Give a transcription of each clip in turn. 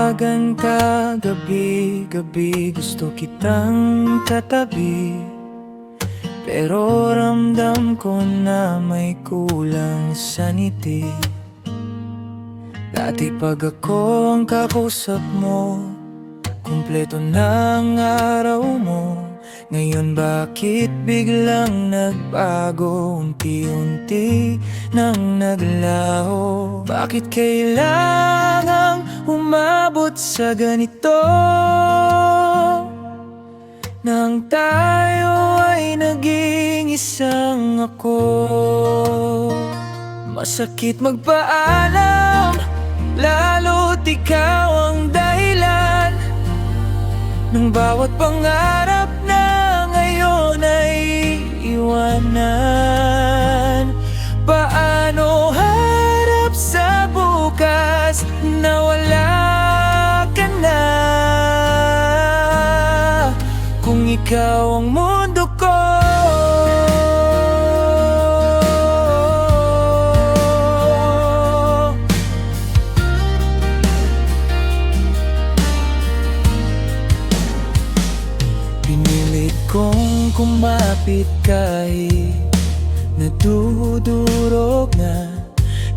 tawagan ka gabi-gabi, gusto kitang katabi, pero ramdam ko na may kulang sa ngiti. Dati pag ako ang kakusap mo, kumpleto ng araw mo. Ngayon bakit biglang nagbago, unti-unti nang naglaho? Bakit kailangang umabot sa ganito, nang tayo ay naging isang ako? Masakit magpaalam, lalo't ikaw ang dahilan ng bawat pangarap na ngayon ay iwanan. Paano harap sa bukas na wala ka na, kung ikaw ang mundo ko? Pinilit kong kumapit kahit nadudurog na,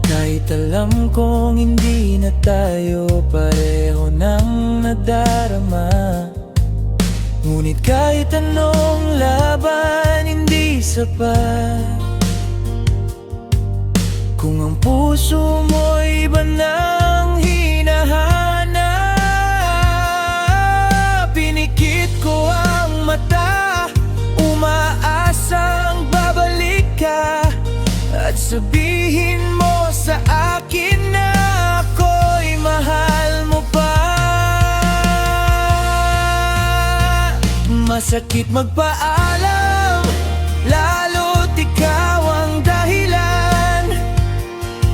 kahit alam kong hindi na tayo pareho nang nadarama. Ngunit kahit anong laban hindi sapat, kung ang puso mo iba nang hinahanap. Pinikit ko ang mata, umaasang babalik ka at sabihin mo sa akin na ako'y mahal mo pa. Masakit magpaalam, lalo't ikaw ang dahilan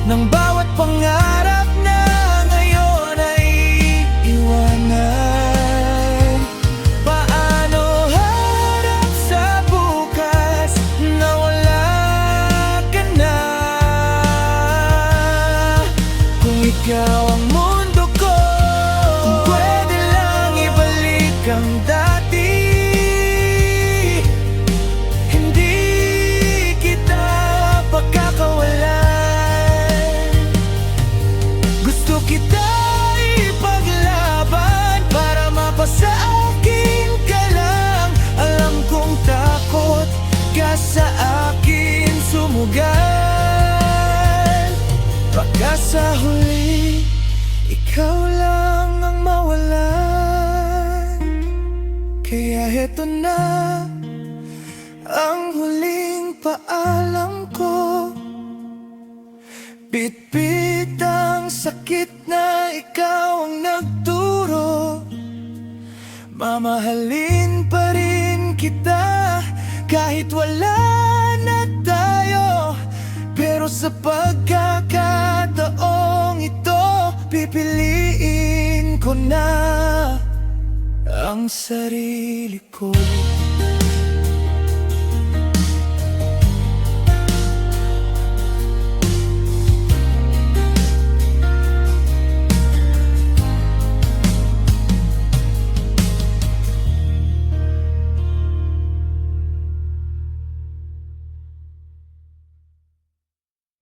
ng bawat pangarap na ngayon ay iwanan. Paano harap sa bukas na wala ka na, kung ikaw ang mundo ko? Kung pwede lang ibalik ang dati, hindi kita pagkakawalan. Gusto kita ipaglaban para mapasa akin ka lang. Alam kong takot ka sa akin sumugal, baka sa huli ikaw lang ang mawalan. Kaya heto na ang huling paalam ko. Bitbit ang sakit na ikaw ang nagturo, mamahalin pa rin kita kahit wala na tayo. Pero sa pagkakataong ito, pipiliin ko na ang sarili ko.